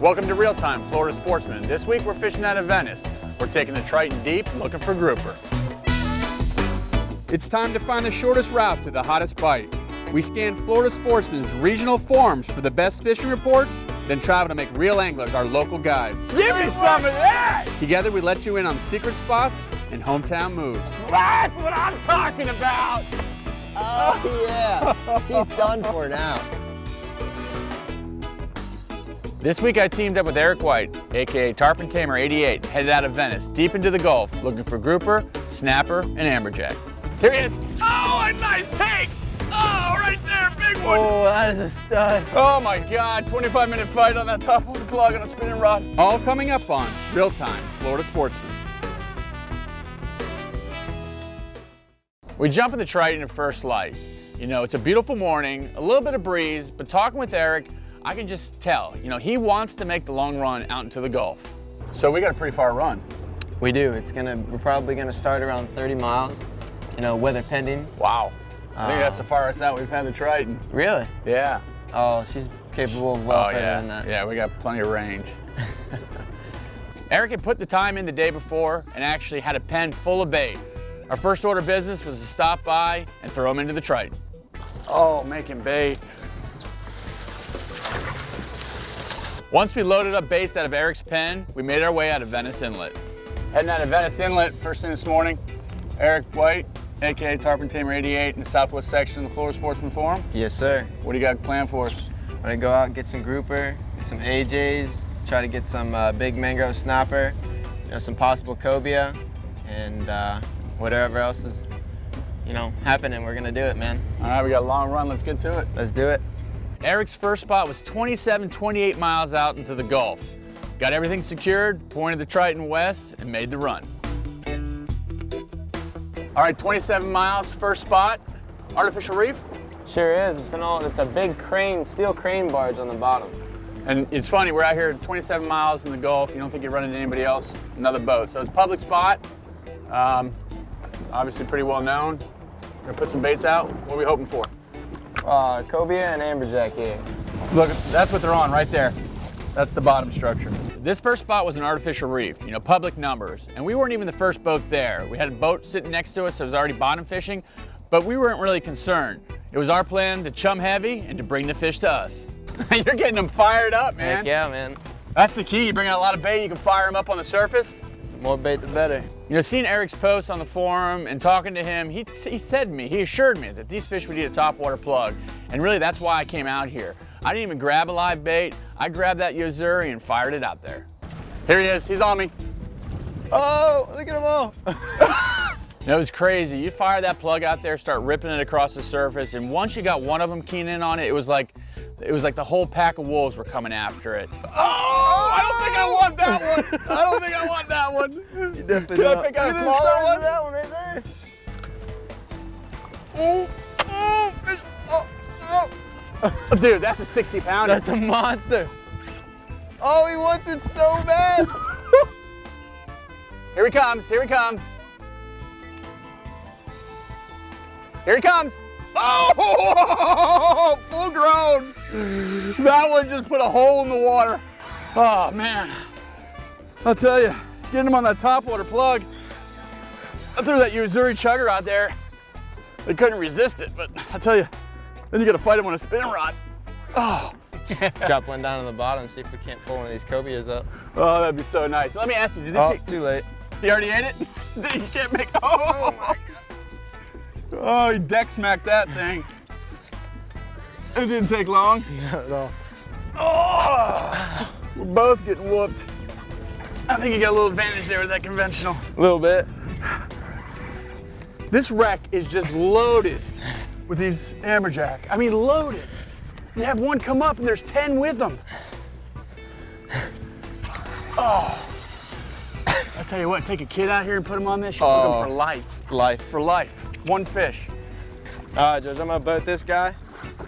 Welcome to Real Time, Florida Sportsman. This week we're fishing out of Venice. We're taking the Triton deep, looking for grouper. It's time to find the shortest route to the hottest bite. We scan Florida Sportsman's regional forums for the best fishing reports, then travel to make real anglers our local guides. Give me some of that! Together we let you in on secret spots and hometown moves. That's what I'm talking about! Oh yeah, she's done for now. This week I teamed up with Eric White, aka Tarpon Tamer 88, headed out of Venice, deep into the Gulf, looking for grouper, snapper, and amberjack. Here he is! Oh, a nice pig! Oh, right there, big one! Oh, that is a stud. Oh my God, 25-minute fight on that top of the plug on a spinning rod. All coming up on Real Time, Florida Sportsman. We jump in the Triton at first light. You know, it's a beautiful morning, a little bit of breeze, but talking with Eric, I can just tell, you know, he wants to make the long run out into the Gulf. So we got a pretty far run. We do. We're probably gonna start around 30 miles. You know, weather pending. Wow. I think that's the farthest out we've had the Triton. Really? Yeah. Oh, she's capable of well further than that. Yeah, we got plenty of range. Eric had put the time in the day before and actually had a pen full of bait. Our first order of business was to stop by and throw them into the Triton. Oh, making bait. Once we loaded up baits out of Eric's pen, we made our way out of Venice Inlet. Heading out of Venice Inlet first thing this morning, Eric White, aka Tarpon Tamer 88 in the southwest section of the Florida Sportsman Forum. Yes, sir. What do you got planned for us? I'm gonna go out and get some grouper, get some AJs, try to get some big mangrove snapper, you know, some possible cobia, and whatever else is, you know, happening, we're gonna do it, man. All right, we got a long run, let's get to it. Let's do it. Eric's first spot was 28 miles out into the Gulf. Got everything secured, pointed the Triton west, and made the run. All right, 27 miles, first spot, artificial reef. Sure is. It's a big crane, steel crane barge on the bottom. And it's funny, we're out here 27 miles in the Gulf. You don't think you're running into anybody else, another boat. So it's a public spot, obviously pretty well known. We're gonna put some baits out. What are we hoping for? Cobia and amberjack here. Look, that's what they're on right there. That's the bottom structure. This first spot was an artificial reef, you know, public numbers. And we weren't even the first boat there. We had a boat sitting next to us that was already bottom fishing, but we weren't really concerned. It was our plan to chum heavy and to bring the fish to us. You're getting them fired up, man. Heck yeah, man. That's the key. You bring out a lot of bait, you can fire them up on the surface. The more bait, the better. You know, seeing Eric's posts on the forum and talking to him, he said to me, he assured me that these fish would eat a topwater plug. And really, that's why I came out here. I didn't even grab a live bait. I grabbed that Yozuri and fired it out there. Here he is, he's on me. Oh, look at them all. You know, it was crazy. You fire that plug out there, start ripping it across the surface, and once you got one of them keying in on it, it was like the whole pack of wolves were coming after it. Oh, I don't think I want that one. I don't think I want that one. You definitely Can I don't. pick out a Look at the smaller size one? of that one right there. Dude, that's a 60 pounder. That's a monster. Oh, he wants it so bad. Here he comes, here he comes. Here he comes. Oh, full grown. That one just put a hole in the water. Oh man, I'll tell you, getting him on that topwater plug. I threw that Yozuri chugger out there. They couldn't resist it, but I tell you, then you gotta fight him on a spinning rod. Oh. Drop one down on the bottom, see if we can't pull one of these cobias up. Oh, that'd be so nice. Let me ask you, did Oh, you too late. You already ate it? You can't make, oh my God. Oh, he deck smacked that thing. It didn't take long. Not at all. Oh, we're both getting whooped. I think you got a little advantage there with that conventional. A little bit. This wreck is just loaded with these amberjack. I mean, loaded. You have one come up and there's 10 with them. Oh. I tell you what, take a kid out here and put him on this, you'll hook him for life. Life. For life. One fish. All right, Judge, I'm gonna boat this guy.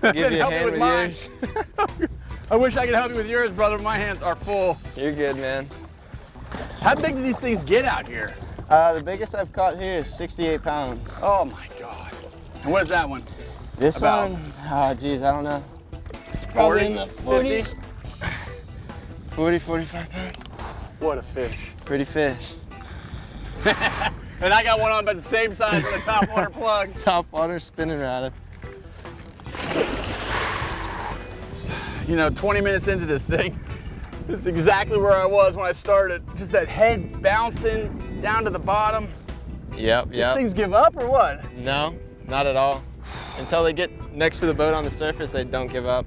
Give you a Help me hand with with mine. yours. I wish I could help you with yours, brother. My hands are full. You're good, man. How big do these things get out here? The biggest I've caught here is 68 pounds. Oh my God. And what is that one? This About? one, oh geez, I don't know. 40, Probably in the 40s. 50? 40, 45 pounds. What a fish. Pretty fish. And I got one on about the same size with a top water plug. Top water spinning rod. You know, 20 minutes into this thing, this is exactly where I was when I started. Just that head bouncing down to the bottom. Yep, These things give up or what? No, not at all. Until they get next to the boat on the surface, they don't give up.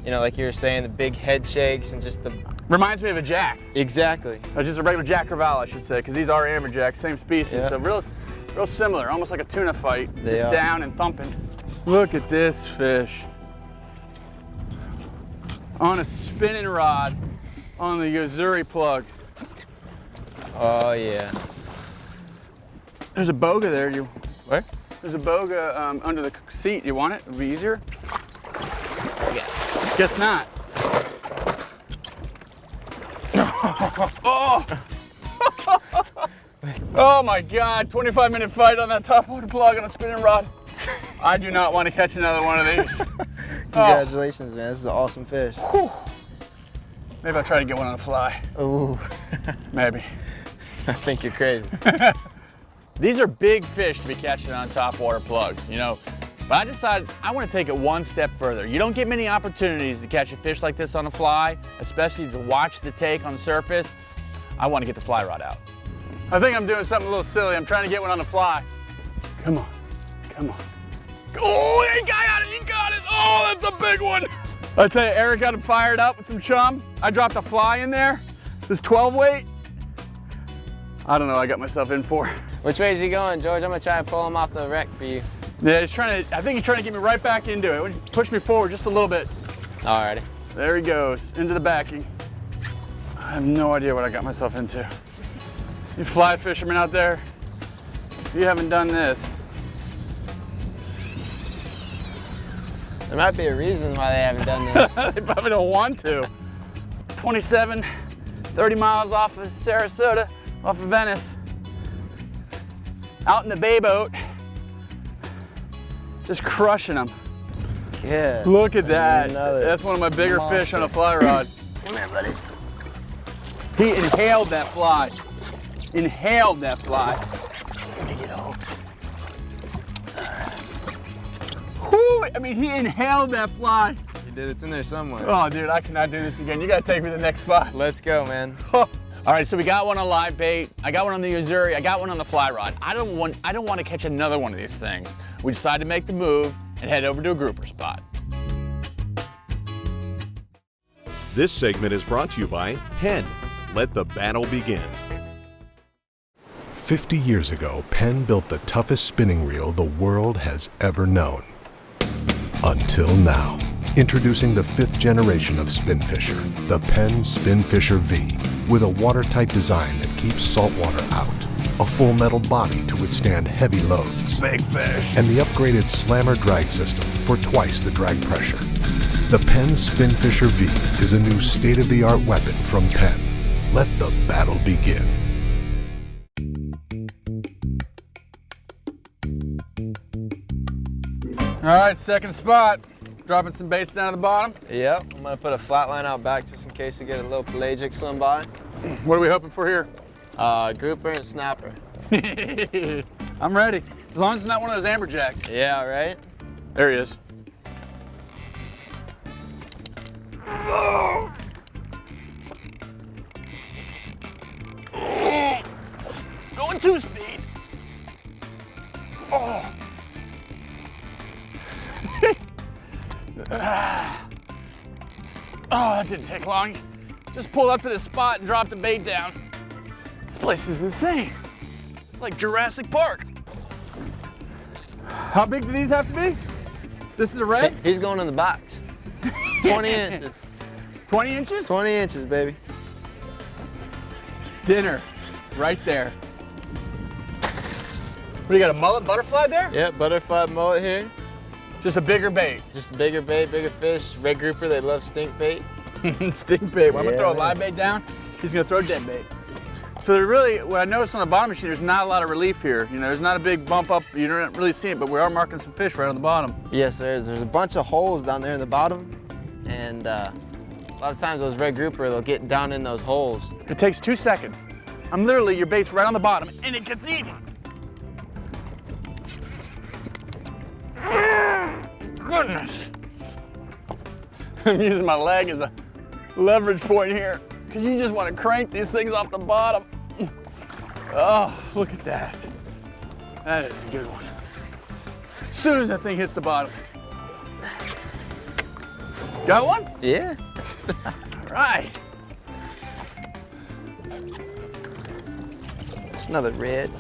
You know, like you were saying, the big head shakes and just the... Reminds me of a jack. Exactly. It's just a regular jack crevalle, I should say, because these are amberjacks, same species. Yeah. So real similar, almost like a tuna fight. They just are. down and thumping. Look at this fish. On a spinning rod on the Gozdz plug. Oh, yeah. There's a boga there. Where? There's a boga under the seat. You want it? It'll be easier? Yeah. Guess not. Oh! Oh my God, 25-minute fight on that top water plug on a spinning rod. I do not want to catch another one of these. Congratulations, man. This is an awesome fish. Whew. Maybe I'll try to get one on a fly. Ooh. Maybe. I think you're crazy. These are big fish to be catching on top water plugs, you know. But I decided I want to take it one step further. You don't get many opportunities to catch a fish like this on a fly, especially to watch the take on the surface. I want to get the fly rod out. I think I'm doing something a little silly. I'm trying to get one on the fly. Come on, come on. Oh, he got it, he got it. Oh, that's a big one. I tell you, Eric got him fired up with some chum. I dropped a fly in there, this 12 weight. I don't know what I got myself in for. Which way is he going, George? I'm gonna try and pull him off the wreck for you. Yeah, I think he's trying to get me right back into it. Push me forward just a little bit. Alrighty. There he goes, into the backing. I have no idea what I got myself into. You fly fishermen out there, if you haven't done this. There might be a reason why they haven't done this. They probably don't want to. 27, 30 miles off of Sarasota, off of Venice. Out in the bay boat, just crushing them. Yeah. Look at that. Another That's one of my bigger fish on a monster. fly rod. Come here, buddy. He inhaled that fly. Inhaled that fly. Let me get hooked. Whew, I mean, he inhaled that fly. You did. It's in there somewhere. Oh, dude, I cannot do this again. You gotta take me to the next spot. Let's go, man. All right, so we got one on live bait. I got one on the Gozdz. I got one on the fly rod. I don't want to catch another one of these things. We decided to make the move and head over to a grouper spot. This segment is brought to you by PENN. Let the battle begin. 50 years ago, PENN built the toughest spinning reel the world has ever known. Until now. Introducing the 5th generation of Spinfisher, the PENN Spinfisher V, with a watertight design that keeps salt water out, a full metal body to withstand heavy loads, Big fish. and the upgraded slammer drag system for twice the drag pressure. The PENN Spinfisher V is a new state-of-the-art weapon from PENN. Let the battle begin. All right, second spot. Dropping some baits down to the bottom. Yep. I'm gonna put a flat line out back just in case we get a little pelagic swim by. What are we hoping for here? Grouper and snapper. I'm ready. As long as it's not one of those amberjacks. Yeah, right? There he is. Going 2 speed. Oh. Oh, that didn't take long. Just pulled up to this spot and dropped the bait down. This place is insane. It's like Jurassic Park. How big do these have to be? This is a red? He's going in the box. 20 inches. 20 inches? 20 inches, baby. Dinner, right there. What, do you got a mullet butterfly there? Yep, butterfly mullet here. Just a bigger bait. Just a bigger bait, bigger fish. Red grouper, they love stink bait. Stink bait. When I'm gonna Yeah, throw a man. live bait down, he's gonna throw dead bait. So there really, what I noticed on the bottom machine, there's not a lot of relief here. You know, there's not a big bump up. You don't really see it, but we are marking some fish right on the bottom. Yes, there is. There's a bunch of holes down there in the bottom. And a lot of times those red grouper, they'll get down in those holes. It takes 2 seconds. Your bait's right on the bottom and it gets eaten. Goodness. I'm using my leg as a leverage point here because you just want to crank these things off the bottom. Oh, look at that. That is a good one. As soon as that thing hits the bottom. Got one? Yeah. All right. It's another red.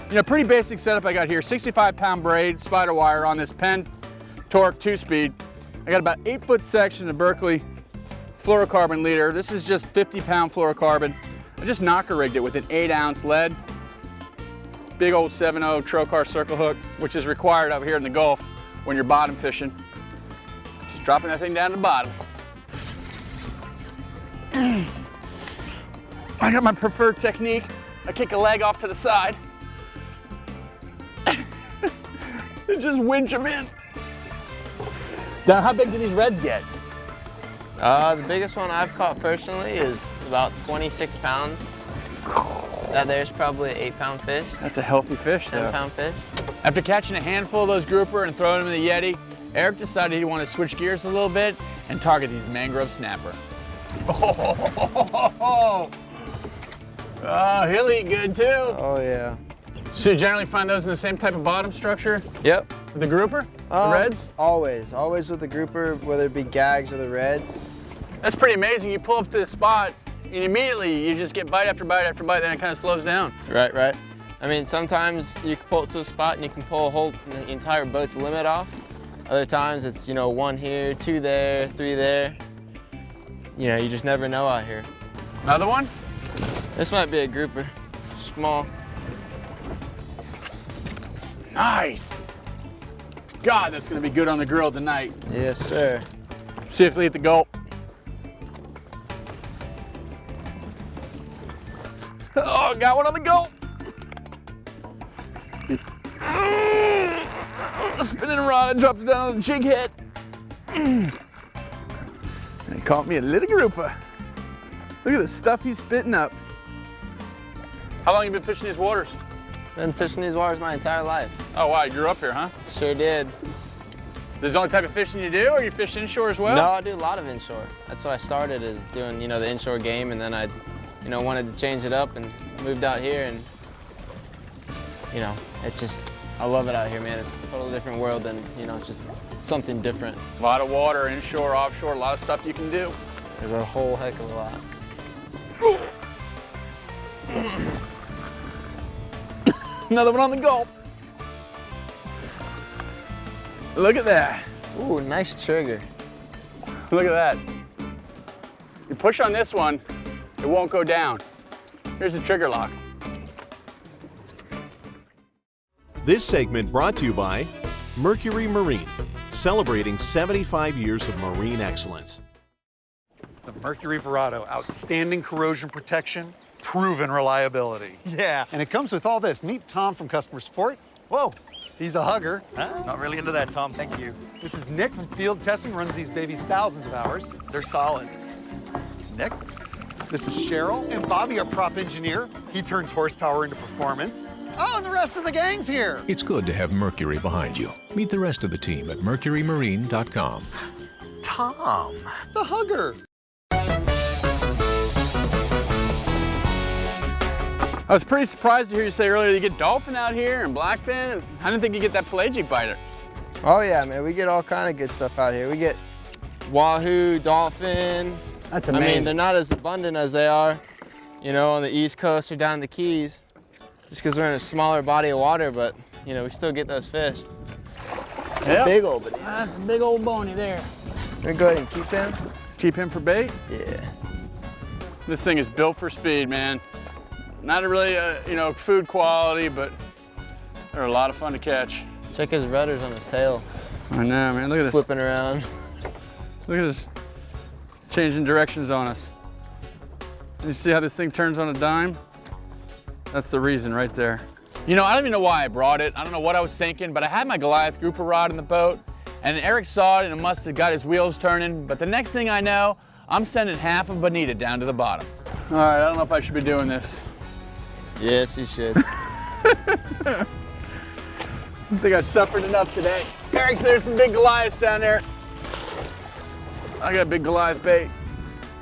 You know, pretty basic setup I got here. 65-pound braid, spider wire on this PENN Torque 2-speed. I got about 8-foot section of Berkeley fluorocarbon leader. This is just 50-pound fluorocarbon. I just knocker rigged it with an 8-ounce lead. Big old 7/0 trocar circle hook, which is required out here in the Gulf when you're bottom fishing. Just dropping that thing down to the bottom. I got my preferred technique. I kick a leg off to the side. And just winch them in. Now, how big do these reds get? The biggest one I've caught personally is about 26 pounds. That there's probably an 8-pound fish. That's a healthy fish, though. 10-pound fish. After catching a handful of those grouper and throwing them in the Yeti, Eric decided he wanted to switch gears a little bit and target these mangrove snapper. Oh, he'll eat good too. Oh yeah. So you generally find those in the same type of bottom structure? Yep. The grouper? The reds? Always with the grouper, whether it be gags or the reds. That's pretty amazing. You pull up to the spot and immediately you just get bite after bite after bite, then it kind of slows down. Right. I mean, sometimes you can pull it to a spot and you can pull a whole the entire boat's limit off. Other times it's, you know, 1 here, 2 there, 3 there. You know, you just never know out here. Another one? This might be a grouper, small. Nice. God, that's gonna be good on the grill tonight. Yes, sir. See if they hit the gulp. Oh, got one on the gulp. Spinning rod and dropped it down on the jig head. And he caught me a little grouper. Look at the stuff he's spitting up. How long have you been fishing these waters? Been fishing these waters my entire life. Oh wow, you grew up here, huh? Sure did. This is the only type of fishing you do, or you fish inshore as well? No, I do a lot of inshore. That's what I started, is doing, you know, the inshore game, and then I, you know, wanted to change it up and moved out here, and, you know, it's just, I love it out here, man. It's a totally different world than, you know, it's just something different. A lot of water, inshore, offshore, a lot of stuff you can do. There's a whole heck of a lot. Another one on the gulp. Look at that. Ooh, nice trigger. Look at that. You push on this one, it won't go down. Here's the trigger lock. This segment brought to you by Mercury Marine, celebrating 75 years of marine excellence. The Mercury Verado, outstanding corrosion protection, proven reliability. Yeah. And it comes with all this. Meet Tom from Customer Support. Whoa, he's a hugger. Not really into that, Tom. Thank you. This is Nick from Field Testing, runs these babies thousands of hours. They're solid. Nick? This is Cheryl and Bobby, our prop engineer. He turns horsepower into performance. Oh, and the rest of the gang's here. It's good to have Mercury behind you. Meet the rest of the team at mercurymarine.com. Tom. The hugger. I was pretty surprised to hear you say earlier you get dolphin out here and blackfin. I didn't think you get that pelagic biter. Oh yeah, man, we get all kind of good stuff out here. We get wahoo, dolphin. That's I amazing. mean, they're not as abundant as they are, you know, on the East Coast or down in the Keys, just because we're in a smaller body of water, but, you know, we still get those fish. Yep. Big old banana. That's a big old bony there. We're go ahead and keep them. Keep him for bait? Yeah. This thing is built for speed, man. Not a really, you know, food quality, but they're a lot of fun to catch. Check his rudders on his tail. I know, man. Look at this. Flipping around. Look at this. Changing directions on us. You see how this thing turns on a dime? That's the reason right there. You know, I don't even know why I brought it. I don't know what I was thinking, but I had my Goliath grouper rod in the boat, And Eric saw it and it must have got his wheels turning, but the next thing I know, I'm sending half of bonita down to the bottom. All right, I don't know if I should be doing this. Yes, you should. I think I've suffered enough today. Eric said there's some big Goliaths down there. I got big Goliath bait.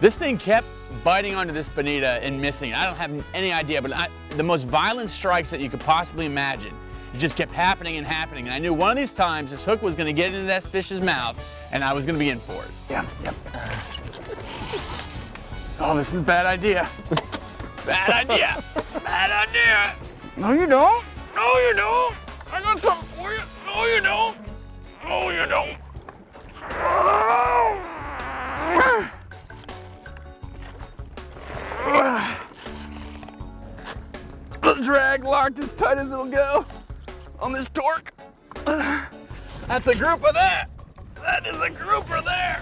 This thing kept biting onto this bonita and missing it. I don't have any idea, but the most violent strikes that you could possibly imagine. It just kept happening and happening. And I knew one of these times this hook was gonna get into that fish's mouth and I was gonna be in for it. Yep. Oh, this is a bad idea. Bad idea. Bad idea. No, you don't. No, you don't. I got something for you. No, you don't. No, you don't. The drag locked as tight as it'll go on this torque. That's a grouper there. That is a grouper there.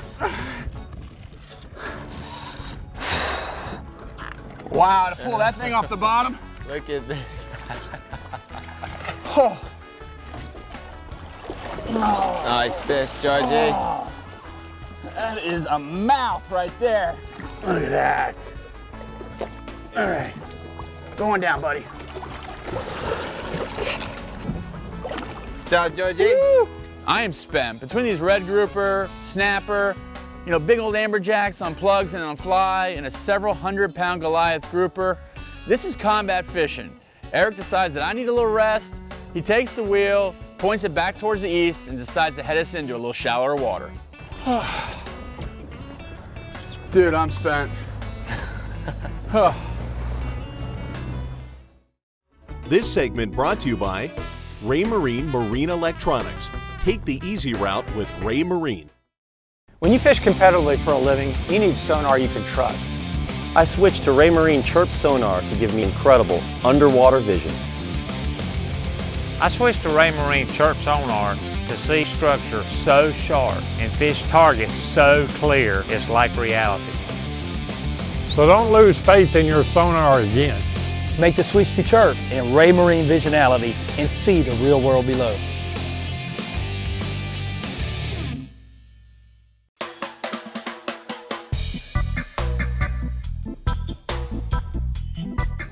Wow, to pull that thing off the bottom. Look at this guy. Oh. Nice fish, Georgie. Oh. That is a mouth right there. Look at that. All right, going down, buddy. Ciao, Georgie. Woo. I am spent between these red grouper, snapper, you know, big old amberjacks on plugs and on fly, and a several 100-pound Goliath grouper. This is combat fishing. Eric decides that I need a little rest. He takes the wheel, points it back towards the east, and decides to head us into a little shallower water. Dude, I'm spent. This segment brought to you by Raymarine Marine Electronics. Take the easy route with Raymarine. When you fish competitively for a living, you need sonar you can trust. I switched to Raymarine Chirp sonar to give me incredible underwater vision. I switched to Raymarine Chirp sonar to see structure so sharp and fish targets so clear it's like reality. So don't lose faith in your sonar again. Make the switch to Chirp and Raymarine Visionality and see the real world below.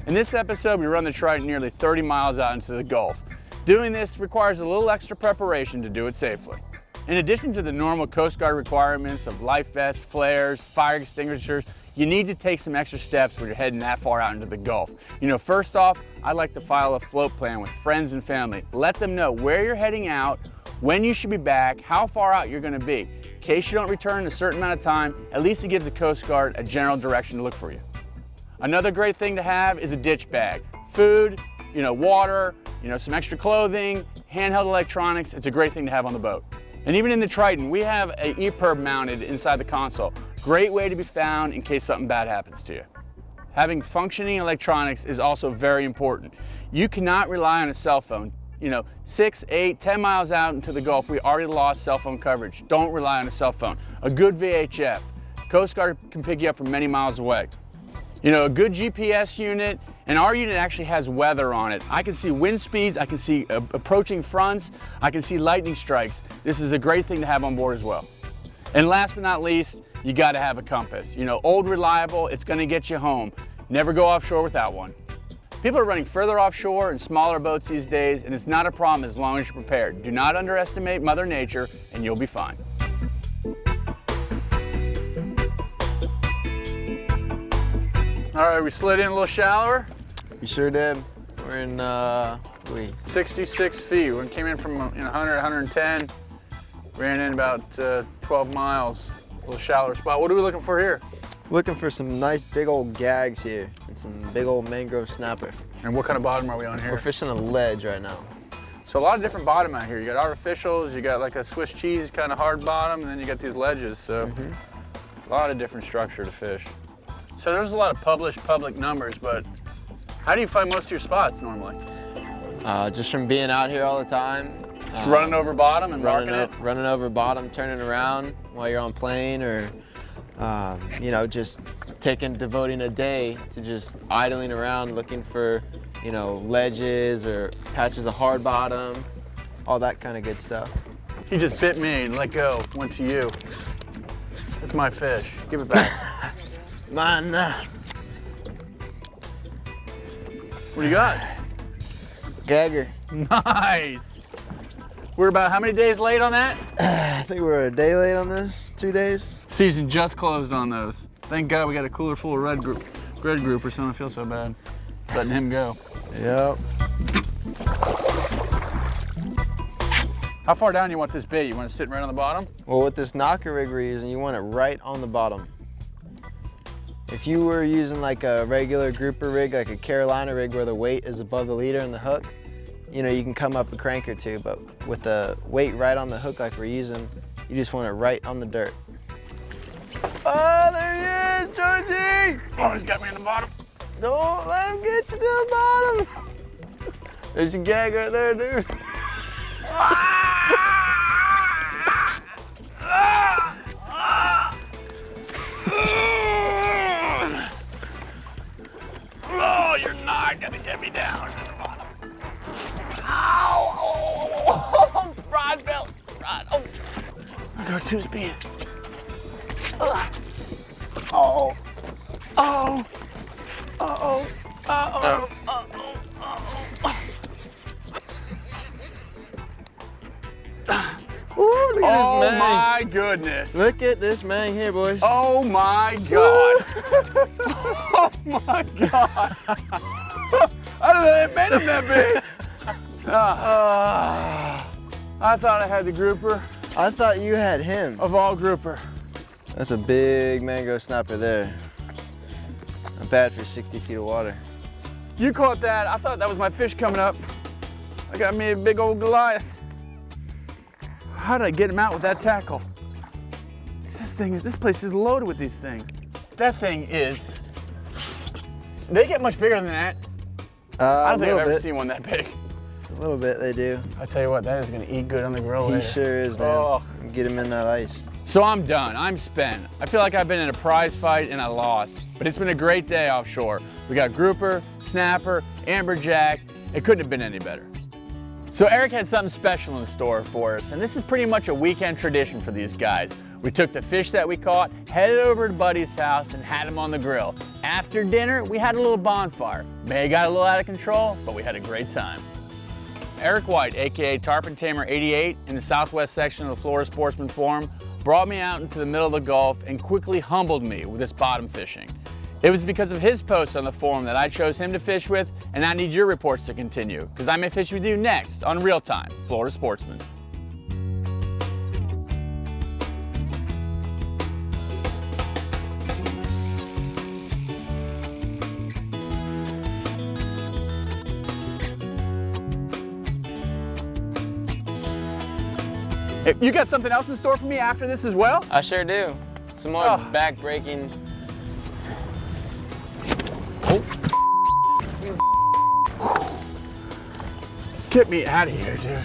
In this episode, we run the Triton nearly 30 miles out into the Gulf. Doing this requires a little extra preparation to do it safely. In addition to the normal Coast Guard requirements of life vests, flares, fire extinguishers, you need to take some extra steps when you're heading that far out into the Gulf. You know, first off, I like to file a float plan with friends and family. Let them know where you're heading out, when you should be back, how far out you're gonna be. In case you don't return in a certain amount of time, at least it gives the Coast Guard a general direction to look for you. Another great thing to have is a ditch bag. Food, you know, water, you know, some extra clothing, handheld electronics. It's a great thing to have on the boat. And even in the Triton, we have a EPIRB mounted inside the console. Great way to be found in case something bad happens to you. Having functioning electronics is also very important. You cannot rely on a cell phone. You know, 6, 8, 10 miles out into the Gulf, we already lost cell phone coverage. Don't rely on a cell phone. A good VHF. Coast Guard can pick you up from many miles away. You know, a good GPS unit, and our unit actually has weather on it. I can see wind speeds, I can see approaching fronts, I can see lightning strikes. This is a great thing to have on board as well. And last but not least, you gotta have a compass. You know, old, reliable, it's gonna get you home. Never go offshore without one. People are running further offshore in smaller boats these days, and it's not a problem as long as you're prepared. Do not underestimate Mother Nature, and you'll be fine. All right, we slid in a little shallower. You sure did. We're in 66 feet. We came in from 100, 110. Ran in about 12 miles. A little shallower spot. What are we looking for here? Looking for some nice big old gags here and some big old mangrove snapper. And what kind of bottom are we on here? We're fishing a ledge right now. So a lot of different bottom out here. You got artificials, you got like a Swiss cheese kind of hard bottom, and then you got these ledges. So a lot of different structure to fish. So there's a lot of published public numbers, but how do you find most of your spots normally? Just from being out here all the time. Just running over bottom and marking it? Running over bottom, turning around while you're on plane, or you know, just devoting a day to just idling around looking for, you know, ledges or patches of hard bottom, all that kind of good stuff. He just bit me and let go, went to you. That's my fish. Give it back. Mine. What do you got? Gagger. Nice. We're about how many days late on that? I think we're a day late on this, 2 days. Season just closed on those. Thank God we got a cooler full of red grouper, so I don't feel so bad letting him go. Yep. How far down do you want this bait? You want it sitting right on the bottom? Well, with this knocker rig we're using, you want it right on the bottom. If you were using like a regular grouper rig, like a Carolina rig where the weight is above the leader and the hook, you know, you can come up a crank or two, but with the weight right on the hook like we're using, you just want it right on the dirt. Oh, there he is, Georgie! Oh, he's got me in the bottom. Don't let him get you to the bottom. There's your gag right there, dude. Oh, you're not gonna get me down to the bottom. Ow! Oh, rod belt. Rod. Oh. I'll go 2 speed. Oh. Oh. Oh. Uh-oh. Uh-oh. Uh-oh. Ooh, look at this mang. Oh my goodness. Look at this mang here, boys. Oh my God. Oh my God. I don't know they made him that big. I thought I had the grouper. I thought you had him. Of all grouper. That's a big mangrove snapper there. Not bad for 60 feet of water. You caught that. I thought that was my fish coming up. I got me a big old Goliath. How did I get him out with that tackle? This place is loaded with these things. That thing is, they get much bigger than that. I don't think I've ever seen one that big. A little bit, they do. I tell you what, that is gonna eat good on the grill later. He sure is, man. Oh. Get him in that ice. So I'm done, I'm spent. I feel like I've been in a prize fight and I lost, but it's been a great day offshore. We got grouper, snapper, amberjack. It couldn't have been any better. So Eric had something special in store for us, and this is pretty much a weekend tradition for these guys. We took the fish that we caught, headed over to Buddy's house, and had him on the grill. After dinner, we had a little bonfire. May got a little out of control, but we had a great time. Eric White, aka Tarpon Tamer 88, in the southwest section of the Florida Sportsman Forum, brought me out into the middle of the Gulf and quickly humbled me with this bottom fishing. It was because of his posts on the forum that I chose him to fish with, and I need your reports to continue, because I may fish with you next on Real Time, Florida Sportsman. Hey, you got something else in store for me after this as well? I sure do. Some more back-breaking. Get me out of here, dude.